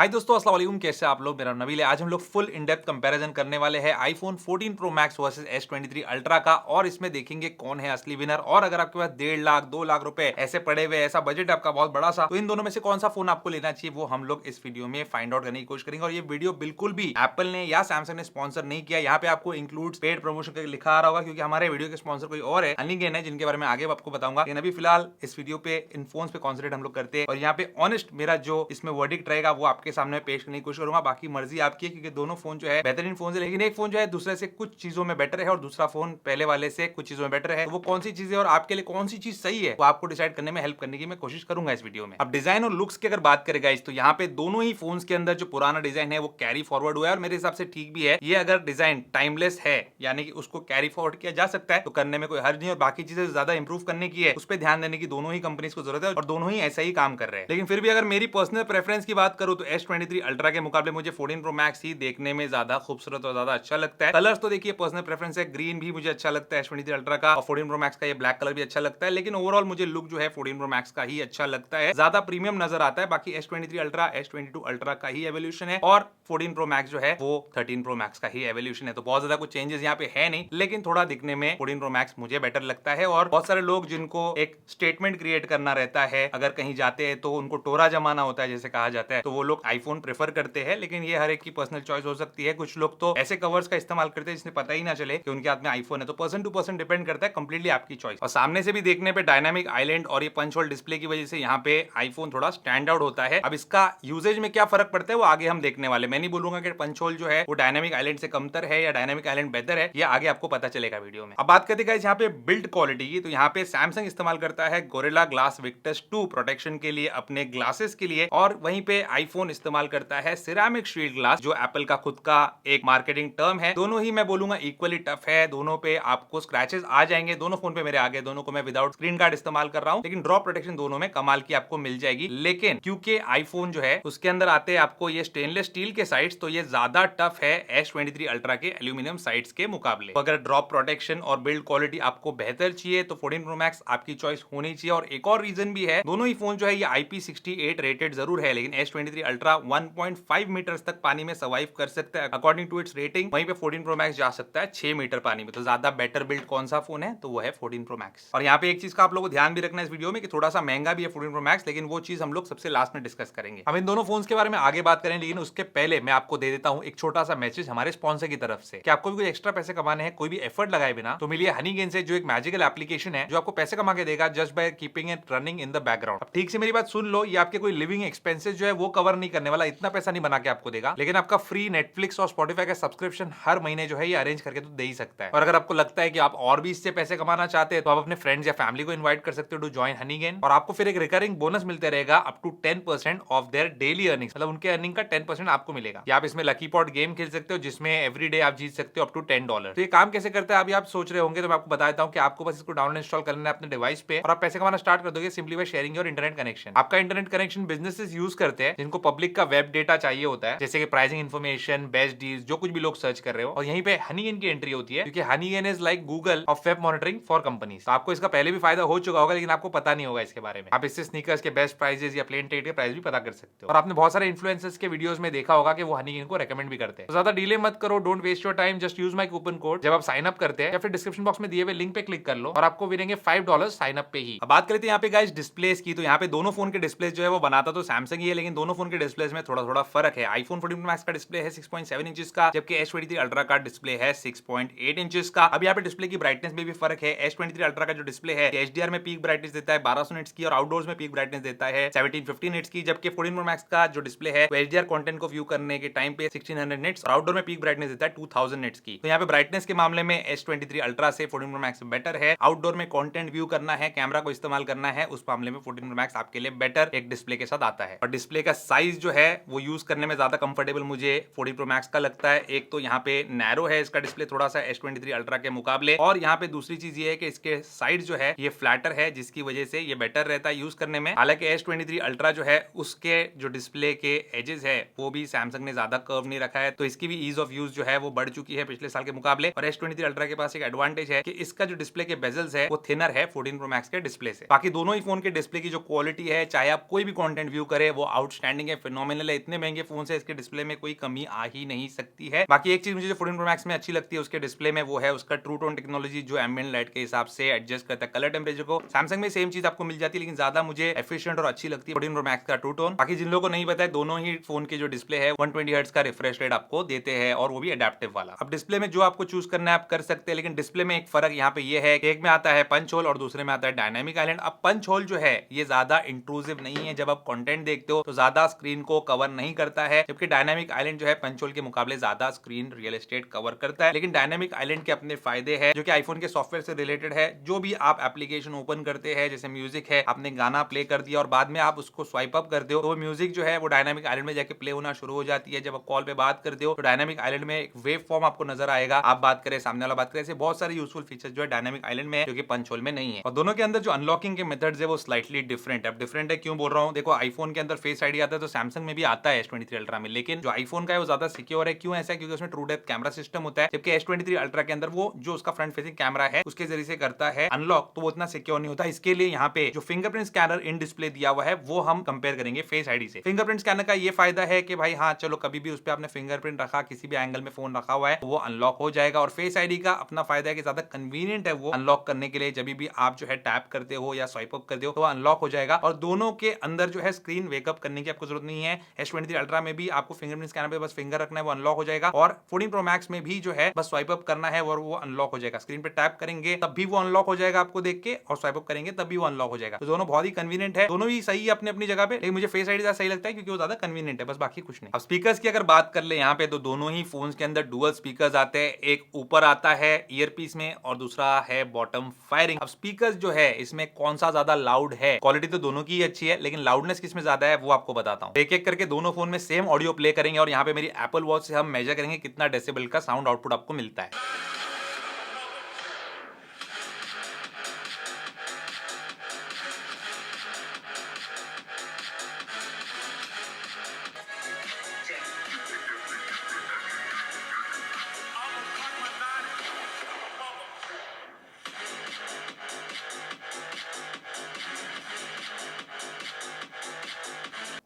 हाय दोस्तों, अस्सलाम वालेकुम। कैसे आप लोग? मेरा नाम नबील है। आज हम लोग फुल इन डेप्थ कंपैरिजन करने वाले हैं iPhone 14 pro max versus S23 ultra का, और इसमें देखेंगे कौन है असली विनर। और अगर आपके पास 1.5 लाख 2 लाख रुपए ऐसे पड़े हुए, ऐसा बजट आपका बहुत बड़ा सा, तो इन दोनों में से कौन सा फोन आपको लेना चाहिए वो हम लोग इस वीडियो में फाइंड आउट करने की कोशिश करेंगे। और ये वीडियो बिल्कुल भी एप्पल ने या सैमसंग ने स्पॉन्सर नहीं किया। यहाँ पे आपको इंक्लूड पेड प्रमोशन करके लिखा आ रहा होगा, क्योंकि हमारे वीडियो के स्पॉन्सर कोई और है, हनीगेन है, जिनके बारे में आगे आपको बताऊंगा। लेकिन अभी फिलहाल इस वीडियो पे इन फोन पे कॉन्सेंट्रेट हम लोग करते हैं, और यहाँ पे ऑनेस्ट मेरा जो इसमें वर्डिक्ट रहेगा वो आपके सामने पेश करने की कोशिश करूंगा। बाकी मर्जी आपकी है, क्योंकि दोनों फोन जो है बेहतरीन फोन है, लेकिन एक फोन जो है दूसरे से कुछ चीजों में बेटर है और दूसरा फोन पहले वाले से कुछ चीजों में बेटर है। तो वो कौन सी चीजें और आपके लिए कौन सी चीज सही है वो आपको डिसाइड करने में हेल्प करने की मैं कोशिश करूंगा इस वीडियो में। अब डिजाइन और लुक्स की अगर बात करें गाइस, तो यहाँ पे दोनों ही फोन्स के अंदर जो पुराना डिजाइन है वो कैरी फॉरवर्ड हुआ है, और मेरे हिसाब से ठीक भी है। ये अगर डिजाइन टाइमलेस है, यानी कि उसको कैरी फॉरवर्ड किया जा सकता है, तो करने में कोई हर्ज नहीं। और बाकी चीजें ज्यादा इंप्रूव करने की है, उस पर ध्यान देने की दोनों ही कंपनीज को जरूरत है, और दोनों ही ऐसा ही काम कर रहे हैं। लेकिन फिर भी अगर मेरी पर्सनल प्रेफरेंस की बात करूं, तो S23 अल्ट्रा के मुकाबले मुझे 14 प्रो मैक्स ही देखने में ज्यादा खूबसूरत और ज्यादा अच्छा लगता है। कलर्स तो देखिए पर्सनल प्रेफरेंस है, ग्रीन भी मुझे अच्छा लगता है S23 अल्ट्रा का, और 14 प्रो मैक्स का ये ब्लैक कलर भी अच्छा लगता है। लेकिन ओवरऑल मुझे लुक जो है 14 प्रो मैक्स का ही अच्छा लगता है, ज्यादा प्रीमियम नजर आता है। बाकी S23 अल्ट्रा S22 अल्ट्रा का ही एवोल्यूशन है, और 14 प्रो मैक्स जो है वो 13 प्रो मैक्स का ही एवोल्यूशन है। तो बहुत ज्यादा कुछ चेंजेस यहाँ पे है नहीं, लेकिन थोड़ा दिखने में 14 प्रो मैक्स मुझे बेटर लगता है। और बहुत सारे लोग जिनको एक स्टेटमेंट क्रिएट करना रहता है, अगर कहीं जाते हैं तो उनको टोरा जमाना होता है जैसे कहा जाता है, तो वो लोग आईफोन प्रेफर करते हैं। लेकिन ये हर एक की पर्सनल चॉइस हो सकती है। कुछ लोग तो ऐसे कवर्स का इस्तेमाल करते हैं जिसमें पता ही ना चले कि उनके हाथ में आईफोन है। तो पर्सन टू पर्सन डिपेंड करता है, कंप्लीटली आपकी चॉइस। और सामने से भी देखने पे डायनामिक आइलैंड और ये पंच होल डिस्प्ले की वजह से यहाँ पे आईफोन थोड़ा स्टैंड आउट होता है। अब इसका यूजेज में क्या फर्क पड़ता है वो आगे हम देखने वाले। मैं नहीं बोलूंगा कि पंच होल जो है वो डायनामिक आइलैंड से कमतर है या डायनामिक आइलैंड बेहतर है, ये आगे आपको पता चलेगा वीडियो में। अब बात करते हैं यहाँ पे बिल्ड क्वालिटी की, तो यहाँ पे सैमसंग इस्तेमाल करता है गोरिल्ला ग्लास विक्टस 2 प्रोटेक्शन के लिए अपने ग्लासेस के लिए, और वहीं पे आईफोन इस्तेमाल करता है सिरेमिक शील्ड ग्लास, जो एप्पल का खुद का एक मार्केटिंग टर्म है। दोनों ही मैं बोलूंगा इक्वली टफ है, दोनों पे आपको स्क्रैचेस आ जाएंगे। दोनों फोन पे मेरे आगे, दोनों को मैं विदाउट स्क्रीन गार्ड इस्तेमाल कर रहा हूं, लेकिन ड्रॉप प्रोटेक्शन दोनों में कमाल की आपको मिल जाएगी। लेकिन क्योंकि आईफोन जो है उसके अंदर आते हैं आपको ये स्टेनलेस स्टील के साइड्स, तो ये ज्यादा टफ है S23 अल्ट्रा के एल्यूमिनियम साइड्स के मुकाबले। तो अगर ड्रॉप प्रोटेक्शन और बिल्ड क्वालिटी आपको बेहतर चाहिए तो 14 प्रो मैक्स आपकी चॉइस होनी चाहिए। और एक और रीजन भी है, दोनों ही फोन जो है ये IP68 रेटेड जरूर है, लेकिन S23 अल्ट्रा 1.5 मीटर्स तक पानी में सर्वाइव कर सकता है अकॉर्डिंग टू इट्स रेटिंग। वहीं पे 14 प्रो मैक्स जा सकता है 6 मीटर पानी में। तो ज्यादा बेटर बिल्ड कौन सा फोन है, तो वो है 14 प्रो मैक्स। और यहाँ पे एक चीज का आप लोगों को ध्यान भी रखना है इस वीडियो में, कि थोड़ा सा महंगा भी है 14 प्रो मैक्स, लेकिन वो चीज हम लोग सबसे लास्ट में डिस्कस करेंगे। हम इन दोनों फोन्स के बारे में आगे बात करें, लेकिन उसके पहले मैं आपको दे देता हूँ एक छोटा सा मैसेज हमारे स्पॉन्सर की तरफ से, कि आपको भी कोई एक्स्ट्रा पैसे कमाने हैं, कोई भी एफर्ट लगाए बिना, तो मिलिए हनीगेन से, जो एक मैजिकल एप्लीकेशन है जो आपको पैसे कमा के देगा just by keeping it running in the background. अब ठीक से मेरी बात सुन लो, ये आपके कोई लिविंग एक्सपेंसेस जो है वो कवर नहीं करने वाला, इतना पैसा नहीं बना के आपको देगा, लेकिन आपका फ्री नेटफ्लिक्स और स्पॉटिफाई का सब्सक्रिप्शन हर महीने जो है ये अरेंज करके तो दे ही सकता है। और अगर आपको लगता है कि आप और भी इससे पैसे कमाना चाहते हैं, तो आप अपने फ्रेंड्स या फैमिली को इन्वाइट कर सकते हो टू जॉइन हनीगेन, और आपको फिर एक रिकरिंग बोनस मिलते रहेगा up to 10% of their daily earnings, मतलब उनके अर्निंग का 10% आपको मिलेगा। या आप इसमें लकी पॉट गेम खेल सकते हो, जिसमें एवरी डे आप जीत सकते हो अप टू $10। तो ये काम कैसे करता है अभी आप सोच रहे होंगे, तो मैं आपको बता देता हूँ कि आपको बस इसको डाउनलोड इंस्टॉल करना है अपने डिवाइस पे, और आप पैसे कमाना स्टार्ट कर दोगे simply by sharing your internet connection. आपका इंटरनेट कनेक्शन बिजनेसेस यूज करते हैं जिनको पब्लिक का वेब डेटा चाहिए होता है, जैसे कि प्राइसिंग इन्फॉर्मेशन, बेस्ट डील्स, जो कुछ भी लोग सर्च कर रहे हो, और यहीं पे हनीगेन की एंट्री होती है, क्योंकि Honeygain is like Google of web monitoring for companies. तो आपको इसका पहले भी फायदा हो चुका होगा, लेकिन आपको पता नहीं होगा इसके बारे में। आप इससे स्नीकर्स के बेस्ट प्राइसेस या प्लेन टिकट के प्राइस भी पता कर सकते हो, और आपने बहुत सारे इन्फ्लुएंसर्स के वीडियोस में देखा होगा कि वो हनीगेन को रेकमेंड भी करते हैं। तो ज्यादा डिले मत करो, don't waste your time, just use my coupon code जब आप साइन अप करते हैं, या फिर डिस्क्रिप्शन बॉक्स में दिए हुए लिंक पे क्लिक कर लो और आपको मिलेंगे $5 साइन अप पे ही। अब बात करते हैं यहाँ पे गाइस डिस्प्लेस की, तो यहाँ पे दोनों फोन के डिस्प्ले जो है वो बनाता तो सैमसंग ही है, लेकिन दोनों फोन के डिस्प्लेस में थोड़ा थोड़ा फर्क है। आईफोन 14 मैक्स का डिस्प्ले है 6.7 इंचेस का, जबकि S23 अल्ट्रा का डिस्प्ले है 6.8 इंचेस का। अब यहाँ पे डिस्प्ले की ब्राइटनेस में भी फर्क है। S23 अल्ट्रा का जो डिस्प्ले है HDR में पीक ब्राइटनेस देता है 1200 निट्स की, और आउटडोर्स में पीक ब्राइटनेस देता है 1750 निट्स की, जबकि 14 प्रो मैक्स का जो डिस्प्ले है वो HDR कंटेंट को व्यू करने के टाइम पे 1600 निट्स और आउटडोर में पीक ब्राइटनेस देता है 2000 निट्स की। तो यहाँ पे ब्राइटनेस के मामले में S23 अल्ट्रा से 14 प्रो मैक्स बेटर है। आउटडोर में कंटेंट व्यू करना है, कैमरा को इस्तेमाल करना है, उस मामले में 14 प्रो मैक्स आपके लिए बेटर एक डिस्प्ले के साथ आता है। और डिस्प्ले का साइज जो है वो यूज करने में ज्यादा कंफर्टेबल मुझे 14 प्रो मैक्स का लगता है। एक तो यहाँ पे नैरो है इसका डिस्प्ले थोड़ा सा S23 अल्ट्रा के मुकाबले, और यहाँ पे दूसरी चीज ये है कि इसके साइड जो है ये फ्लैटर है, जिसकी वजह से ये बेटर रहता है यूज करने में। हालांकि S23 अल्ट्रा जो है उसके जो डिस्प्ले के एजेस है वो भी सैमसंग ने ज्यादा कर्व नहीं रखा है, तो इसकी भी ईज ऑफ यूज जो है वो बढ़ चुकी है पिछले साल के मुकाबले। और S23 अल्ट्रा के पास एक एडवांटेज है कि इसका जो डिस्प्ले के बेजल्स है वो थिनर है 14 प्रो मैक्स के डिस्प्ले से। बाकी दोनों ही फोन के डिस्प्ले की जो क्वालिटी है, चाहे आप कोई भी कंटेंट व्यू करे, वो आउटस्टैंडिंग है, फिनोमिनल है, इतने महंगे फोन है, इसके डिस्प्ले में कोई कमी आ ही नहीं सकती है। बाकी एक चीज मुझे जो 14 Pro Max में अच्छी लगती है उसके डिस्प्ले में, वो है उसका ट्रू टोन टेक्नोलॉजी, जो एम्बिएंट लाइट के हिसाब से एडजस्ट करता है कलर टेम्परेचर को। सैमसंग में सेम चीज आपको मिल जाती है, लेकिन ज्यादा मुझे एफिशिएंट और अच्छी लगती है 14 Pro Max का ट्रू टोन। बाकी जिन लोगों को नहीं पता है, दोनों ही फोन के जो डिस्प्ले है 120 हर्ट्ज का रिफ्रेश रेट आपको देते हैं, और वो भी एडेप्टिव वाला। अब डिस्प्ले में जो आपको चूज करना है आप कर सकते हैं, लेकिन डिस्प्ले में एक फर्क यहाँ पे ये है कि एक में आता है पंच होल और दूसरे में आता है डायनामिक आइलैंड। अब पंच होल जो है ये ज्यादा इंट्रूसिव नहीं है, जब आप कंटेंट देखते हो तो ज्यादा स्क्रीन को कवर नहीं करता है, जबकि डायनामिक आइलैंड जो है पंच होल के मुकाबले ज्यादा स्क्रीन रियल एस्टेट कवर करता है। लेकिन डायनामिक आइलैंड के अपने फायदे हैं, जो कि आईफोन के सॉफ्टवेयर से रिलेटेड है। जो भी आप एप्लीकेशन ओपन करते हैं, जैसे म्यूजिक है, आपने गाना प्ले कर दिया और बाद में आप उसको स्वाइप अप करते हो, तो वो म्यूजिक जो है वो डायनामिक आइलैंड में जाके प्ले होना शुरू हो जाती है। जब आप कॉल पे बात करते हो तो डायनामिक आइलैंड में एक वेव फॉर्म आपको नजर आएगा, आप बात करें सामने वाला बात करे, ऐसे बहुत सारे यूजफुल फीचर्स जो है डायनामिक आइलैंड में है, जो कि पंच होल में नहीं है। और दोनों के अंदर जो अनलॉकिंग के मेथड्स है वो स्लाइटली डिफरेंट है। अब डिफरेंट है क्यों बोल रहा हूं, देखो आईफोन के अंदर फेस आईडी आता है, तो सैमसंग में भी आता है S23 अल्ट्रा में, लेकिन जो आईफोन का है वो ज्यादा सिक्योर है। क्यों ऐसा है, क्योंकि उसमें ट्रू डेप्थ कैमरा सिस्टम होता है, जबकि S23 अल्ट्रा के अंदर वो जो उसका फ्रंट फेसिंग कैमरा है उसके जरिए से करता है अनलॉक, तो वो इतना सिक्योर नहीं होता। इसके लिए यहाँ पे जो फिंगरप्रिंट स्कैनर इन डिस्प्ले दिया हुआ है वो हम कंपेयर करेंगे फेस आईडी से। फिंगरप्रिंट स्कैनर का ये फायदा है कि भाई हाँ चलो, कभी भी उस पर आपने फिंगरप्रिंट रखा, किसी भी एंगल में फोन रखा हुआ है, वो अनलॉक हो जाएगा। और फेस आईडी का अपना फायदा है कि ज्यादा कन्वीनियंट है वो अनलॉक करने के लिए, जब भी आप जो है टैप करते हो या स्वाइप अप करते हो तो वो अनलॉक हो जाएगा। और दोनों के अंदर जो है स्क्रीन वेकअप करने की आपको जरूरत नहीं है। S23 अल्ट्रा में भी आपको फिंगरप्रिंट स्कैनर पे बस फिंगर रखना है, वो अनलॉक हो जाएगा। और 14 Pro Max में भी जो है बस स्वाइप अप करना है और वो अनलॉक हो जाएगा। स्क्रीन पे टैप करेंगे तब भी वो अनलॉक हो जाएगा आपको देख के, और स्वाइप अप करेंगे तब भी वो अनलॉक हो जाएगा। तो दोनों बहुत ही कन्वीनियंट है, दोनों ही सही है अपने अपनी जगह पे, लेकिन मुझे फेस आईडी ज्यादा सही लगता है क्योंकि वो ज्यादा कन्वीनियंट है, बस बाकी कुछ नहीं। अब स्पीकर्स की अगर बात कर ले यहाँ पे, तो दोनों ही फोन्स के अंदर डुअल स्पीकर्स आते हैं, एक ऊपर आता है ईयरपीस में और दूसरा है बॉटम फायरिंग। अब स्पीकर्स जो है इसमें कौन सा ज्यादा लाउड है, क्वालिटी तो दोनों की अच्छी है, लेकिन लाउडनेस किसमें ज्यादा है वो आपको बताता हूँ। एक एक करके दोनों फोन में सेम ऑडियो प्ले करेंगे, और यहाँ पे मेरी एप्पल वॉच से हम मेजर करेंगे कितना डेसिबल का साउंड आउटपुट आपको मिलता है।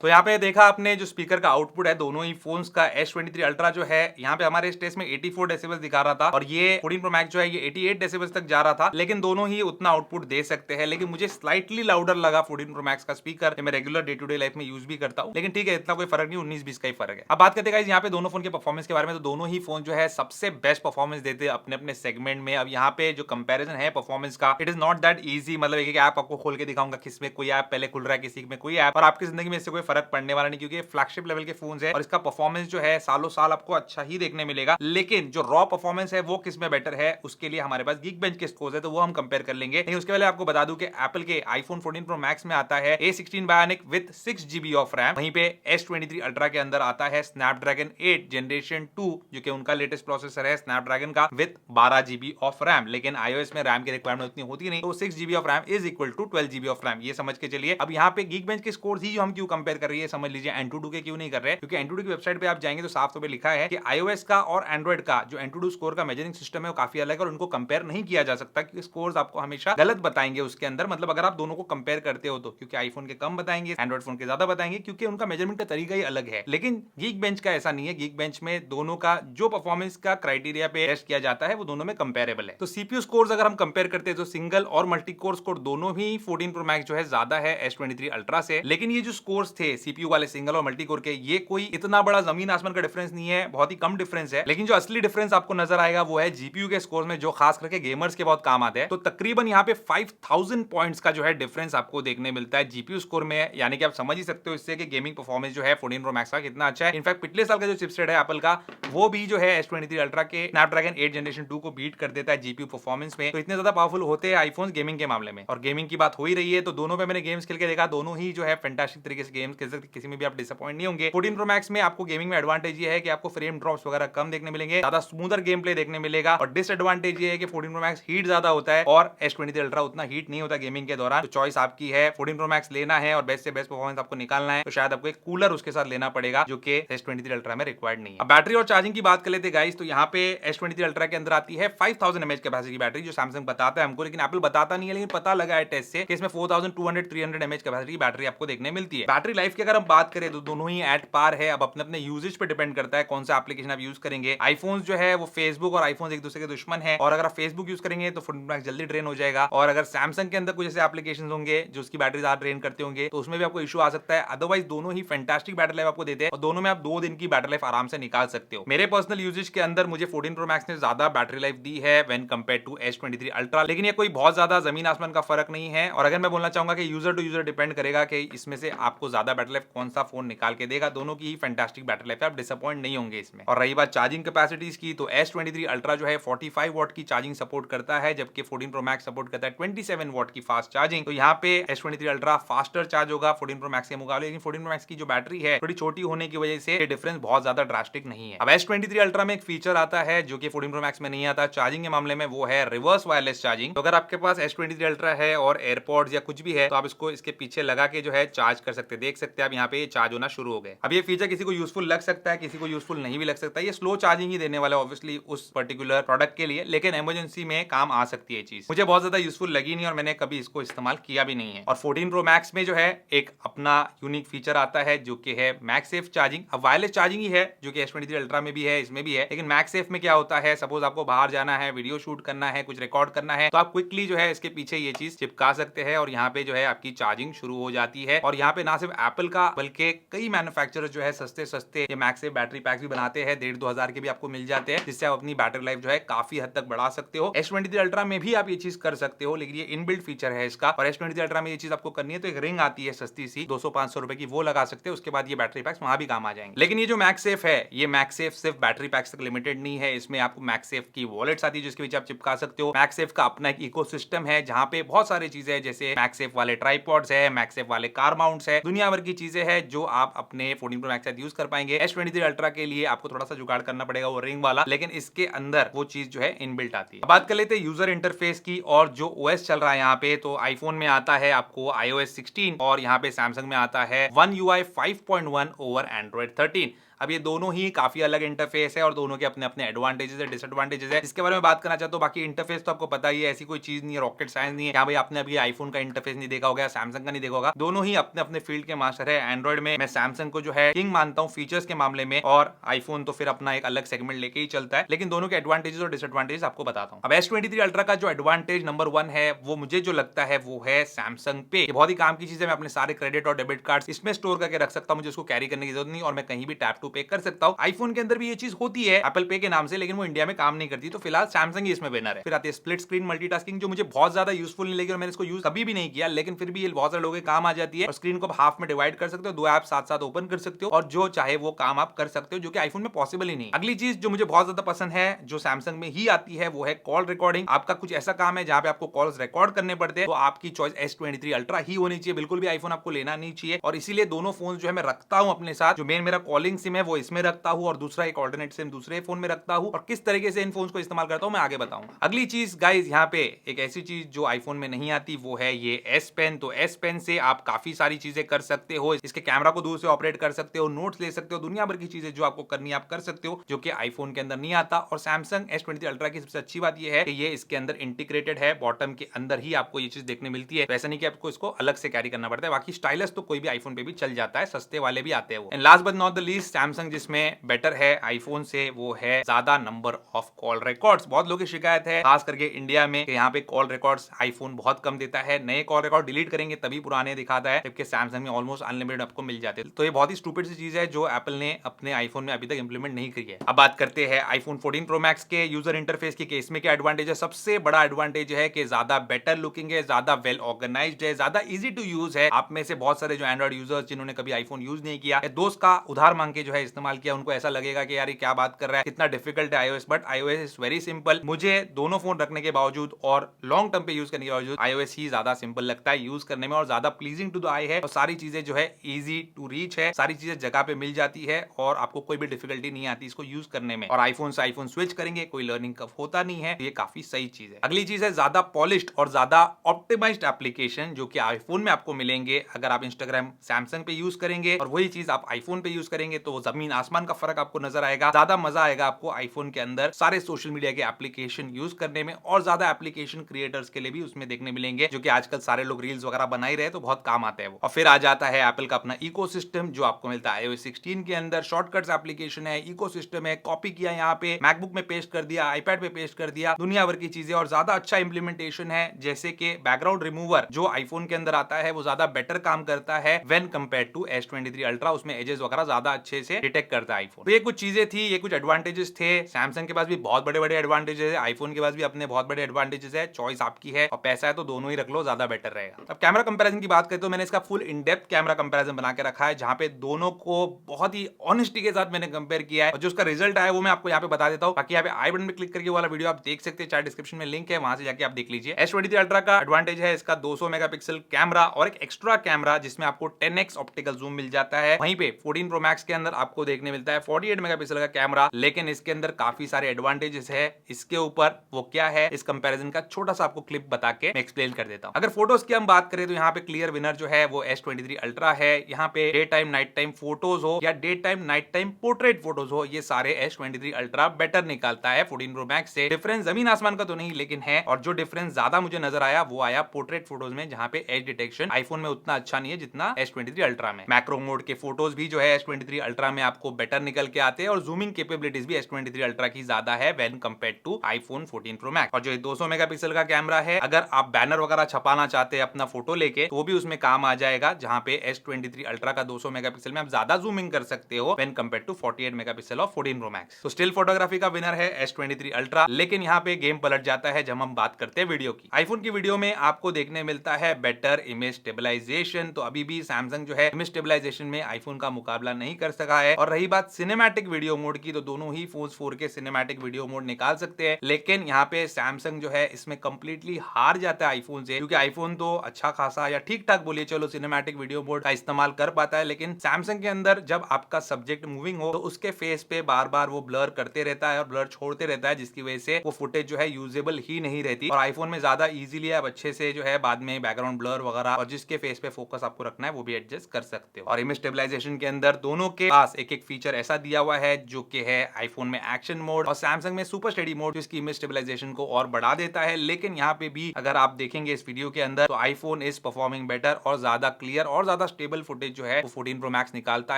तो यहाँ पे देखा आपने जो स्पीकर का आउटपुट है दोनों ही फोन्स का। S23 अल्ट्रा जो है यहाँ पे हमारे इस टेस्ट में 84 डेसिबल दिखा रहा था, और ये 14 Pro Max जो है ये 88 डेसिबल तक जा रहा था, लेकिन दोनों ही उतना आउटपुट दे सकते हैं। लेकिन मुझे स्लाइटली लाउडर लगा 14 Pro Max का स्पीकर, मैं regular day to day life में यूज भी करता हूँ, लेकिन ठीक है इतना कोई फर्क नहीं, 19-20 का ही फर्क है। अब बात करते हैं यहाँ पे दोनों फोन के परफॉर्मेंस के बारे में, तो दोनों ही फोन जो है सबसे बेस्ट परफॉर्मेंस देते हैं अपने अपने सेगमेंट में। अब यहाँ पे जो कंपेरिजन है परफॉर्मेंस का, it is not that easy, मतलब एक ऐप आपको खोल के दिखाऊंगा, किसमें कोई ऐप पहले खुल रहा है, किसी में कोई ऐप, और आपकी जिंदगी में इससे कोई फर्क पड़ने वाला नहीं, क्योंकि फ्लैगशिप लेवल के फोन है और इसका परफॉर्मेंस जो है सालों साल आपको अच्छा ही देखने मिलेगा। लेकिन जो रॉ परफॉर्मेंस है वो किसमें बेटर है, उसके लिए हमारे पास Geekbench के स्कोर्स है, तो वो हम कंपेयर कर लेंगे। लेकिन उसके पहले आपको बता दूं कि एप्पल के आईफोन 14 Pro Max में आता है A16 Bionic with 6GB of RAM, वहीं पे S23 अल्ट्रा के अंदर आता है Snapdragon 8 जनरेशन 2, जो कि उनका लेटेस्ट प्रोसेसर है Snapdragon का, विद 12GB ऑफ रैम। लेकिन iOS में रैम की रिक्वायरमेंट उतनी होती नहीं, तो 6GB of RAM is equal to 12GB of RAM, ये समझ के चलिए। अब यहाँ पे Geekbench के स्कोर्स ही जो हम क्यों कंपेयर कर रही है समझ लीजिए, Antutu के क्यों नहीं कर रहे, क्योंकि Antutu की वेबसाइट पे आप जाएंगे तो साफ तौर पे लिखा है कि iOS का और Android का जो Antutu स्कोर का मेजरिंग सिस्टम है वो काफी अलग है, और उनको कंपेयर नहीं किया जा सकता, क्योंकि स्कोर्स आपको हमेशा गलत बताएंगे उसके अंदर। मतलब अगर आप दोनों को कंपेयर करते हो तो, क्योंकि आईफोन के कम बताएंगे, एंड्रॉइड फोन के ज्यादा बताएंगे, क्योंकि उनका मेजरमेंट का तरीका ही अलग है। लेकिन Geekbench का ऐसा नहीं है, Geekbench में दोनों का जो परफॉर्मेंस का क्राइटेरिया पे टेस्ट किया जाता है वो दोनों में कंपेरेबल है। तो सीपीयू स्कोर्स अगर हम कंपेयर करते हैं तो सिंगल और मल्टी कोर स्कोर दोनों ही 14 Pro Max जो है ज्यादा है S23 अल्ट्रा से। लेकिन ये जो स्कोर्स थे सीपीयू वाले सिंगल और मल्टी कोर के, ये कोई इतना बड़ा जमीन आसमान का डिफरेंस नहीं है, बहुत ही कम डिफरेंस है। लेकिन जो असली डिफरेंस आपको नजर आएगा वो है जीपीयू के स्कोर में, जो खास करके गेमर्स के बहुत काम आते हैं। तो तकरीबन यहाँ पे 5000 पॉइंट्स का जो है डिफरेंस आपको देखने मिलता है जीपीयू स्कोर में, यानी कि आप समझ ही सकते हो इससे कि गेमिंग परफॉर्मेंस जो है 14 Pro Max का कितना अच्छा है। इनफैक्ट पिछले साल का जो चिपसेट है एप्पल का, वो भी जो है S23 अल्ट्रा के Snapdragon 8 जनरेशन 2 को बीट कर देता है जीपीयू परफॉर्मेंस में। तो इतने ज्यादा पावरफुल होते हैं आईफोन गेमिंग के मामले में। और गेमिंग की बात हो ही रही है तो दोनों पे मैंने गेम्स खेल के देखा, दोनों ही जो है फैंटास्टिक तरीके से गेम्स खेल सकते, किसी में भी आप डिसअपॉइंट नहीं होंगे। 14 Pro Max में आपको गेमिंग में एडवांटेज ये है कि आपको फ्रेम ड्रॉप्स वगैरह कम देखने मिलेंगे, ज्यादा स्मूदर गेम प्ले देखने मिलेगा। और डिसएडवांटेज ये है कि 14 Pro Max हीट ज्यादा होता है और S23 अल्ट्रा उतना हीट नहीं होता गेमिंग के दौरान। तो चॉइस आपकी है, 14 Pro Max लेना है और बेस्ट से बेस्ट परफॉर्मेंस आपको निकालना है तो शायद आपको एक कूलर उसके साथ लेना पड़ेगा, जो कि S23 अल्ट्रा में रिक्वायर्ड नहीं है। अब बैटरी और चार्जिंग की बात कर लेते गाइस, तो यहाँ पे S23 अल्ट्रा के अंदर आती है 5000 mAh कैपेसिटी की बैटरी, जो सैमसंग बताता है हमको, लेकिन एप्पल बताता नहीं है। लेकिन पता लगा है टेस्ट से कि इसमें 4200-300 mAh कैपेसिटी की बैटरी आपको देखने मिलती है। बैटरी लाइफ की अगर हम बात करें तो दोनों ही एट पार है। अब अपने अपने यूजेज पे डिपेंड करता है कौन सा एप्लीकेशन आप यूज करेंगे। आईफोन जो है वो फेसबुक और आईफोन एक दूसरे के दुश्मन है, और अगर आप फेसबुक यूज करेंगे तो फोन मैक्स जल्दी ड्रेन हो जाएगा, और अगर सैमसंग के अंदर कुछ ऐसे एप्लीकेशन होंगे जो उसकी बैटरी ज्यादा ड्रेन करते होंगे तो उसमें भी आपको इशू आ सकता है। अदरवाइज दोनों ही फैंटास्टिक बैटरी लाइफ आपको देते हैं और दोनों में आप 2 दिन की बैटरी लाइफ आराम से निकाल सकते हो। मेरे पर्सनल यूजेज के अंदर मुझे 14 प्रो मैक्स ने ज्यादा बैटरी लाइफ दी है when compare to S23 ultra, लेकिन ये कोई बहुत ज्यादा जमीन आसमान का फर्क नहीं है। और अगर मैं बोलना चाहूंगा कि यूजर टू यूजर डिपेंड करेगा कि इसमें से आपको ज्यादा बैटरी लाइफ कौन सा फोन निकाल के देगा। दोनों की ही फैंटास्टिक बैटरी लाइफ है, आप डिसअपॉइंट नहीं होंगे इसमें। और रही बात चार्जिंग कैपेसिटीज की, तो S23 अल्ट्रा जो है 45 वॉट की चार्जिंग सपोर्ट करता है, जबकि 14 प्रो मैक्स सपोर्ट करता है 27 वॉट की फास्ट चार्जिंग। तो यहाँ पे S23 अल्ट्रा फास्टर चार्ज होगा 14 प्रो मैक्स के मुकाबले, लेकिन 14 प्रो मैक्स की जो बैटरी है थोड़ी छोटी होने की वजह से डिफरेंस बहुत ज्यादा ड्रास्टिक नहीं है। अब S23 अल्ट्रा में एक फीचर आता है जो कि 14 प्रो मैक्स में नहीं आता चार्जिंग के मामले में, वो है रिवर्स वायरलेस चार्जिंग। तो अगर आपके पास S23 अल्ट्रा है और एयरपॉड्स या कुछ भी है तो आप इसको इसके पीछे लगा के जो है चार्ज कर सकते हैं। देख सकते हैं आप यहाँ पे चार्ज होना शुरू हो गए। अब ये फीचर किसी को यूजफुल लग सकता है, किसी को यूजफुल नहीं भी लग सकता है। ये स्लो चार्जिंग ही देने वाला है ऑब्वियसली उस पर्टिकुलर प्रोडक्ट के लिए, लेकिन इमरजेंसी में काम आ सकती है चीज। मुझे बहुत ज्यादा यूजफुल लगी नहीं और मैंने कभी इसको इस्तेमाल किया भी नहीं है। और 14 प्रो मैक्स में जो है एक अपना यूनिक फीचर आता है जो कि है मैगसेफ चार्जिंग। अब वायरलेस चार्जिंग ही है जो कि S23 अल्ट्रा में भी है, इसमें भी है, लेकिन मैगसेफ में क्या होता है, सपोज आपको बाहर जाना है, वीडियो शूट करना है, कुछ रिकॉर्ड करना है, तो आप क्विकली जो है इसके पीछे ये चीज चिपका सकते हैं और यहाँ पे जो है आपकी चार्जिंग शुरू हो जाती है। और यहाँ पे ना सिर्फ एप्पल का बल्कि कई मैन्युफैक्चरर जो है सस्ते सस्ते ये मैगसेफ बैटरी पैक्स भी बनाते हैं, 1,500-2 हजार के भी आपको मिल जाते हैं, जिससे आप अपनी बैटरी लाइफ जो है काफी हद तक बढ़ा सकते हो। S23 अल्ट्रा में भी आप ये चीज कर सकते हो, लेकिन ये इनबिल्ट फीचर है इसका। और S23 अल्ट्रा में ये चीज आपको करनी है तो एक रिंग आती है सस्ती सी 200-500 रुपए की, वो लगा सकते हो, उसके बाद ये बैटरी पैक्स वहां भी काम आ जाएंगे। लेकिन ये जो मैगसेफ है, ये मैगसेफ सिर्फ बैटरी पैक्स तक लिमिटेड नहीं है, इसमें आपको मैगसेफ की वॉलेट्स आती है जिसके बीच आप चिपका सकते हो। मैगसेफ का अपना एक इकोसिस्टम है जहां पे बहुत सारी चीजें है, जैसे मैगसेफ वाले ट्राइपॉड्स है, मैगसेफ वाले कार माउंट्स है, दुनिया भर की चीजें है जो आप अपने 14 प्रो मैक्स यूज कर पाएंगे। S23 अल्ट्रा के लिए आपको थोड़ा सा जुगाड़ करना पड़ेगा वो रिंग वाला, लेकिन इसके अंदर वो चीज जो है इनबिल्ट आती है। बात कर लेते हैं यूजर इंटरफेस की और जो OS चल रहा है यहाँ पे। तो आईफोन में आता है आपको iOS 16 और यहाँ पे सैमसंग में आता है One UI 5.1 ओवर Android 13। अब ये दोनों ही काफी अलग इंटरफेस है और दोनों के अपने अपने एडवांटेजेस है, डिसएडवांटेजेस है, इसके बारे में बात करना चाहता हूँ। बाकी इंटरफेस तो आपको पता ही है, ऐसी कोई चीज नहीं है, रॉकेट साइंस नहीं है। क्या भाई आपने अभी आईफोन का इंटरफेस नहीं देखा होगा, सैमसंग का नहीं देखा होगा, दोनों ही अपने अपने फील्ड के मास्टर है। एंड्रॉइड में मैं सैमसंग को जो है किंग मानता हूँ फीचर्स के मामले में, और आईफोन तो फिर अपना एक अलग सेगमेंट लेके ही चलता है, लेकिन दोनों के एडवांटेजेस और डिसएडवांटेजेस आपको बताता हूँ। अब S23 अल्ट्रा का जो एडवांटेज नंबर 1 है वो मुझे जो लगता है वो है सैमसंग पे। ये बहुत ही काम की चीज है, मैं अपने सारे क्रेडिट और डेबिट कार्ड इसमें स्टोर करके रख सकता हूँ, मुझे उसको कैरी करने की जरूरत नहीं और मैं कहीं भी टैप टू पे कर सकता हूँ। आईफोन के अंदर भी ये चीज होती है एप्पल पे के नाम से, लेकिन वो इंडिया में काम नहीं करती, तो फिलहाल सैमसंग ही इसमें विनर है। फिर आती है स्प्लिट स्क्रीन मल्टीटास्किंग, जो मुझे बहुत ज्यादा यूजफुल नहीं लगी और मैंने इसको यूज कभी भी नहीं किया, लेकिन फिर भी ये बहुत सारे लोगों के काम आ जाती है। और स्क्रीन को हाफ में डिवाइड कर सकते हो, 2 ऐप साथ साथ ओपन कर सकते हो और जो चाहे वो काम आप कर सकते हो, जो कि आईफोन में पॉसिबल ही नहीं। अगली चीज जो मुझे बहुत ज्यादा पसंद है जो सैमसंग में ही आती है वो है कॉल रिकॉर्डिंग। आपका कुछ ऐसा काम है जहां पे आपको कॉल्स रिकॉर्ड करने पड़ते हैं, तो आपकी चॉइस S23 अल्ट्रा ही होनी चाहिए, बिल्कुल भी आईफोन आपको लेना नहीं चाहिए। और इसीलिए दोनों फोन जो है मैं रखता हूं अपने साथ, जो मेरा कॉलिंग सिम है वो इसमें रखता हूं और दूसरा एक ऑल्टरनेट सिम दूसरे फोन में रखता हूं, और किस तरीके से इन फोन्स को इस्तेमाल करता हूं मैं आगे बताऊंगा। अगली चीज गाइस, यहाँ पे एक ऐसी चीज जो आईफोन में नहीं आती वो है ये S पेन। तो S पेन से आप काफी सारी चीजें कर सकते हो, इसके कैमरा को दूर से ऑपरेट कर सकते हो, नोट्स ले सकते हो, दुनिया भर की चीजें जो आपको करनी है आप कर सकते हो, जो कि आईफोन के अंदर नहीं आता। और सैमसंग S23 अल्ट्रा की सबसे अच्छी बात यह है कि ये इसके अंदर इंटीग्रेटेड है, बॉटम के अंदर ही आपको ये चीज देखने मिलती है, वैसा नहीं कि आपको इसको अलग से कैरी करना पड़ता है। बाकी स्टाइलस तो कोई भी आईफोन पे भी चल जाता है, सस्ते वाले भी आते हैं वो। And last but not the least, Samsung जिसमें बेटर है आईफोन से वो है ज्यादा नंबर ऑफ कॉल रिकॉर्ड्स। बहुत लोगों की शिकायत है खास करके इंडिया में कि यहाँ पे कॉल रिकॉर्ड्स आईफोन बहुत कम देता है, नए कॉल रिकॉर्ड डिलीट करेंगे तभी पुराने दिखाता है, जबकि सैमसंग में ऑलमोस्ट अनलिमिटेड आपको मिल जाते हैं। तो ये बहुत ही स्टूपिड सी चीज है जो एप्पल ने अपने आईफोन में अभी तक इंप्लीमेंट नहीं की है। अब बात करते हैं आईफोन 14 प्रो मैक्स के यूजर इंटरफेस की, केस में क्या एडवांटेज है। सबसे बड़ा एडवांटेज है कि ज्यादा बेटर लुकिंग है, ज्यादा वेल ऑर्गेनाइज्ड है, ज्यादा इजी टू यूज है। आप में से बहुत सारे जो एंड्रॉइड यूजर्स जिन्होंने कभी आईफोन यूज नहीं किया, दोस्त का उधार मांग के जो है इस्तेमाल किया, उनको ऐसा लगेगा कि यार ये क्या बात कर रहा है, कितना डिफिकल्ट है iOS। But iOS is very simple. मुझे दोनों फोन रखने के बावजूद और लॉन्ग टर्म पे यूज करने के बावजूद iOS ही ज्यादा सिंपल लगता है यूज करने में और ज्यादा प्लीजिंग टू द आई है, और सारी चीजें जो है इजी टू रीच है, सारी चीजें जगह पे मिल जाती है और आपको कोई भी डिफिकल्टी नहीं आती इसको यूज करने में। और आईफोन से आईफोन स्विच करेंगे कोई लर्निंग कब होता नहीं है, तो ये काफी सही चीज है। अगली चीज है ज्यादा पॉलिश्ड और ज्यादा ऑप्टिमाइज्ड एप्लीकेशन जो कि आईफोन में आपको मिलेंगे। अगर आप इंस्टाग्राम सैमसंग पे यूज करेंगे और वही चीज आप आईफोन पे यूज करेंगे तो वो जमीन आसमान का फर्क आपको नजर आएगा। ज्यादा मजा आएगा आपको आईफोन के अंदर सारे सोशल मीडिया के एप्लीकेशन यूज करने में, और ज्यादा एप्लीकेशन क्रिएटर्स के लिए भी उसमें देखने मिलेंगे, जो कि आजकल सारे लोग रील्स वगैरह बना ही रहे, तो बहुत काम आते हैं वो। और फिर आ जाता है एप्पल का अपना इकोसिस्टम, जो आपको मिलता है iOS 16 के अंदर। शॉर्टकट्स एप्लीकेशन है, इकोसिस्टम है, कॉपी किया यहाँ पे मैकबुक में पेस्ट कर दिया, आईपैड पे पेस्ट कर दिया, दुनिया भर की चीजें, और ज्यादा अच्छा इंप्लीमेंटेशन है। जैसे कि बैकग्राउंड रिमूवर जो आईफोन के अंदर आता है वो ज्यादा बेटर काम करता है when compared to S23 ultra. उसमें एजेस वगैरह ज्यादा अच्छे से डिटेक्ट करता है आईफोन। तो ये कुछ चीजें थी, ये कुछ एडवांटेजेस थे। सैमसंग के पास भी बहुत बड़े बड़े एडवांटेजेस है, आईफोन के पास भी अपने बहुत बड़े एडवांटेजेस है। चॉइस आपकी है, और पैसा है तो दोनों ही रख लो, ज्यादा बेटर रहेगा। अब कैमरा कंपैरिजन की बात करें तो मैंने इसका full in depth camera comparison बना के रखा है, जहां पे दोनों को बहुत ही ऑनेस्टी के साथ मैंने कंपेयर किया है, और जो उसका रिजल्ट आया वो मैं आपको यहाँ पे बता देता हूँ। बाकी यहाँ पे आई बटन पे क्लिक करके वाला वीडियो आप देख सकते हैं, चाहे डिस्क्रिप्शन में लिंक है, वहां से जाके आप देख लीजिए। S23 अल्ट्रा का एडवांटेज है इसका 200 मेगापिक्सल कैमरा और एक एक्स्ट्रा कैमरा जिसमें आपको 10x ऑप्टिकल जूम मिल जाता है। वहीं पे 14 प्रो मैक्स के अंदर आपको देखने मिलता है 48 मेगापिक्सल का कैमरा, लेकिन इसके अंदर काफी सारे एडवांटेजेस है। इसके ऊपर वो क्या है, इस कंपैरिजन का छोटा सा आपको क्लिप बता के मैं एक्सप्लेन कर देता हूं। अगर फोटोज की हम बात करें तो यहाँ पे क्लियर विनर जो है वो S23 अल्ट्रा है। यहाँ पे day time night time photos हो या day time night time portrait photos हो, ये सारे S23 अल्ट्रा बेटर निकालता है 14 प्रो मैक्स से। डिफरेंस जमीन आसमान का तो नहीं, लेकिन है। और जो डिफरेंस ज्यादा मुझे नजर आया वो आया पोर्ट्रेट फोटोज में, जहां पे एज डिटेक्शन आईफोन में उतना अच्छा नहीं है जितना S23 अल्ट्रा में। मैक्रो मोड के फोटोज भी जो है S23 अल्ट्रा में आपको बेटर निकल के आते हैं, और जूमिंग कैपेबिलिटीज भी S23 अल्ट्रा की ज्यादा है when compared to iPhone 14 pro max. और जो 200 मेगापिक्सल का कैमरा है, अगर आप बैनर वगैरह छपाना चाहते हैं अपना फोटो लेके, तो वो भी उसमें काम आ जाएगा, जहां पे S23 अल्ट्रा का 200 मेगापिक्सल में आप ज्यादा जूमिंग कर सकते हो when compared to 48 megapixel of 14 pro max. तो स्टिल फोटोग्राफी का विनर है S23 अल्ट्रा, लेकिन यहाँ पे गेम पलट जाता है जब हम बात करते हैं वीडियो की। आईफोन की वीडियो में आपको देखने मिलता है बेटर इमेज स्टेबलाइजेशन, तो अभी भी सैमसंग जो है इमेज स्टेबलाइजेशन में आईफोन का मुकाबला नहीं कर सका है। और रही बात सिनेमैटिक वीडियो मोड की, तो दोनों ही phones 4K cinematic video mode निकाल सकते हैं, लेकिन यहाँ पे सैमसंग जो है इसमें कंप्लीटली हार जाता है आईफोन से, क्योंकि आईफोन तो अच्छा खासा या ठीक ठाक बोलिए चलो सिनेमैटिक वीडियो मोड का इस्तेमाल कर पाता है, लेकिन सैमसंग के अंदर जब आपका सब्जेक्ट मूविंग हो तो उसके फेस पे बार बार वो ब्लर करते रहता है और ब्लर छोड़ते रहता है, जिसकी वजह से वो फुटेज जो है यूजेबल ही नहीं रहती। और आईफोन में ज्यादा इजीली आप अच्छे से जो है बाद में बैकग्राउंड ब्लर वगैरह और जिसके फेस पे फोकस आपको रखना है वो भी एडजस्ट कर सकते हो। और इमेज स्टेबलाइजेशन के अंदर दोनों के पास एक एक फीचर ऐसा दिया हुआ है, जो कि है आईफोन में एक्शन मोड और सैमसंग में सुपर स्टेडी मोड, जिसकी इमेज स्टेबलाइजेशन को और बढ़ा देता है। लेकिन यहाँ पे भी अगर आप देखेंगे इस वीडियो के अंदर, तो आईफोन इज परफॉर्मिंग बेटर और ज्यादा क्लियर और ज्यादा स्टेबल फुटेज जो है वो 14 प्रो मैक्स निकालता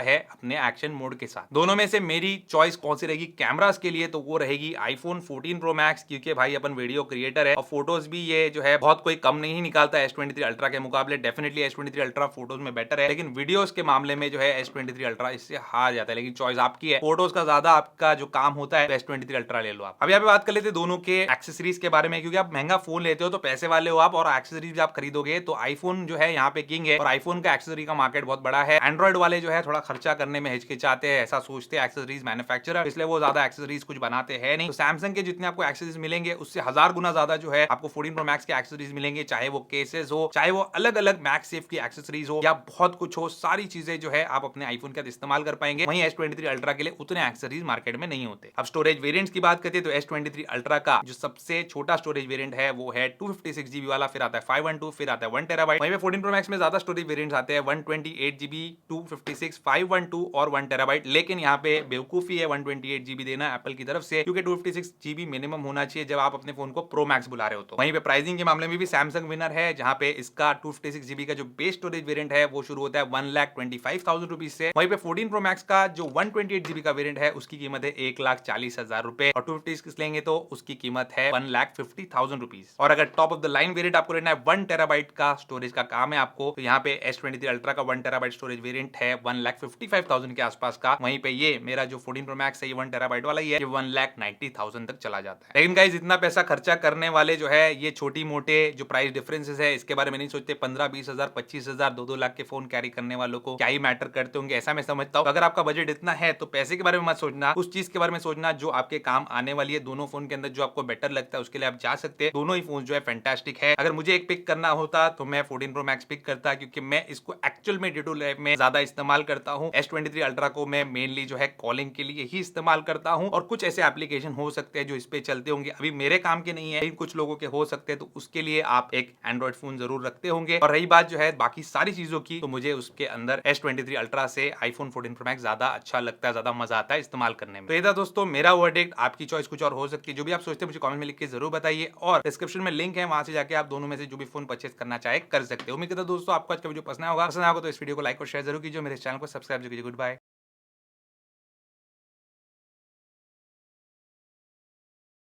है अपने एक्शन मोड के साथ। दोनों में से मेरी चॉइस कौन सी रहेगी कैमरास के लिए, तो वो रहेगी आईफोन 14 प्रो मैक्स, क्योंकि भाई अपन वीडियो क्रिएटर है और फोटोज भी ये जो है बहुत कोई कम नहीं निकालता है S23 अल्ट्रा के मुकाबले। डेफिनेटली S23 अल्ट्रा फोटोज में बेटर है, लेकिन वीडियोस के मामले में जो है S23 अल्ट्रा इससे हार जाता है। लेकिन चॉइस आपकी है, फोटोज का ज्यादा आपका जो काम होता है S23 अल्ट्रा ले लो आप। अब यहाँ पे बात कर लेते हैं दोनों के एक्सेसरीज के बारे में, क्योंकि आप महंगा फोन लेते हो तो पैसे वाले हो आप, और एक्सेसरीज भी आप खरीदोगे तो आईफोन जो है यहाँ पे किंग है, और आईफोन का एक्सेसरी का मार्केट बहुत बड़ा है। एंड्रॉइड वाले जो है थोड़ा खर्चा करने में हिचकिचाते हैं, ऐसा सोचते हैं एक्सेसरीज मैन्युफैक्चरर, इसलिए वो ज्यादा एक्सेसरीज कुछ बनाते हैं नहीं। तो सैमसंग के जितने आपको एक्सेसरीज मिलेंगे उससे 1000 गुना ज्यादा जो है आपको 14 प्रो मैक्स के एक्सेसरीज मिलेंगे, चाहे वो केसेस हो, चाहे वो अलग अलग मैक्स सेफ की एक्सेसरीज हो, या बहुत कुछ हो, सारी चीजें जो है आप अपने आईफोन के साथ इस्तेमाल कर पाएंगे। वहीं S23 अल्ट्रा के लिए उतने एक्सेसरीज मार्केट में नहीं होते। अब स्टोरेज वेरिएंट्स की बात करते हैं तो S23 अल्ट्रा का जो सबसे छोटा स्टोरेज वेरिएंट है वो है 256 GB वाला, फिर आता है 512, फिर आता है 1 टेराबाइट। वहीं पे 14 प्रो मैक्स में ज्यादा स्टोरेज वेरिएंट्स आते हैं 128 GB, 256, 512 और 1 टेराबाइट। लेकिन यहाँ पे बेवकूफी है 128 GB देना एप्पल की तरफ से, क्योंकि 256 GB मिनिमम होना चाहिए जब आप अपने फोन को प्रो मैक्स बुला रहे हो। तो वहीं पे प्राइसिंग के मामले में भी सैमसंग विनर है, जहां पे इसका 256 GB का जो बेस स्टोरेज वेरिएंट है वो शुरू होता है 1,25,000 रुपीज से। वहीं पे 14 प्रो मैक्स का जो 128 GB का वेरिएंट है उसकी कीमत है 1,40,000 रुपए, और 256 लेंगे तो उसकी कीमत है 1,50,000 रुपीज। और अगर top of the line variant आपको लेना है 1 टेराबाइट का स्टोरेज का काम है आपको, तो यहाँ पे S23 अल्ट्रा का 1 टेराबाइट स्टोरेज वेरिएंट है 1,55,000 के आसपास का। वहीं पे ये मेरा जो 14 प्रो मैक्स है ये 1 टेराबाइट वाला ही है, ये 1,90,000 तक चला जाता है। लेकिन गाइस इतना पैसा खर्चा करने वाले जो है ये छोटी मोटे जो प्राइस डिफरेंसेस है इसके बारे में नहीं सोचते। 15-20,000, 25,000, 2-2 लाख के फोन कैरी करने वालों को क्या ही मैटर करते होंगे, ऐसा मैं समझता हूँ। अगर आपका बजट इतना है तो पैसे के बारे में मत सोचना, उस चीज के बारे में सोचना जो आपके काम आने वाली है। दोनों फोन के अंदर जो आपको बेटर लगता है उसके लिए आप जा सकते हैं। दोनों ही फोन जो है फैंटास्टिक है। अगर मुझे एक पिक करना होता तो मैं 14 प्रो मैक्स पिक करता, क्योंकि मैं इसको एक्चुअल में डे टू लाइफ में ज्यादा इस्तेमाल करता हूँ। S23 अल्ट्रा को मैं मेनली जो है कॉलिंग के लिए ही इस्तेमाल करता हूँ, और कुछ ऐसे एप्लीकेशन हो सकते हैं जो इस पे चलते होंगे, अभी मेरे काम के नहीं है लेकिन कुछ लोगों के हो सकते हैं, तो उसके लिए आप एक एंड्रॉइड फोन जरूर रखते होंगे। और रही बात जो है बाकी सारी चीजों की, तो मुझे उसके अंदर S23 अल्ट्रा से आईफोन 14 प्रो मैक्स मैक्स ज्यादा अच्छा लगता है, ज्यादा मजा आता है इस्तेमाल करने में। तो ये था दोस्तों मेरा वर्डिक्ट, आपकी चॉइस कुछ और हो सकती है। जो भी आप सोचते हैं मुझे कमेंट में लिख के जरूर बताइए, और डिस्क्रिप्शन में लिंक है, वहां से जाके आप दोनों में से जो भी फोन परचेज करना चाहे कर सकते हो। उम्मीद करता हूं दोस्तों आपको आज का वीडियो पसंद होगा तो इस वीडियो को लाइक और शेयर जरूर कीजिए, मेरे चैनल को सब्सक्राइब कीजिए। Good bye.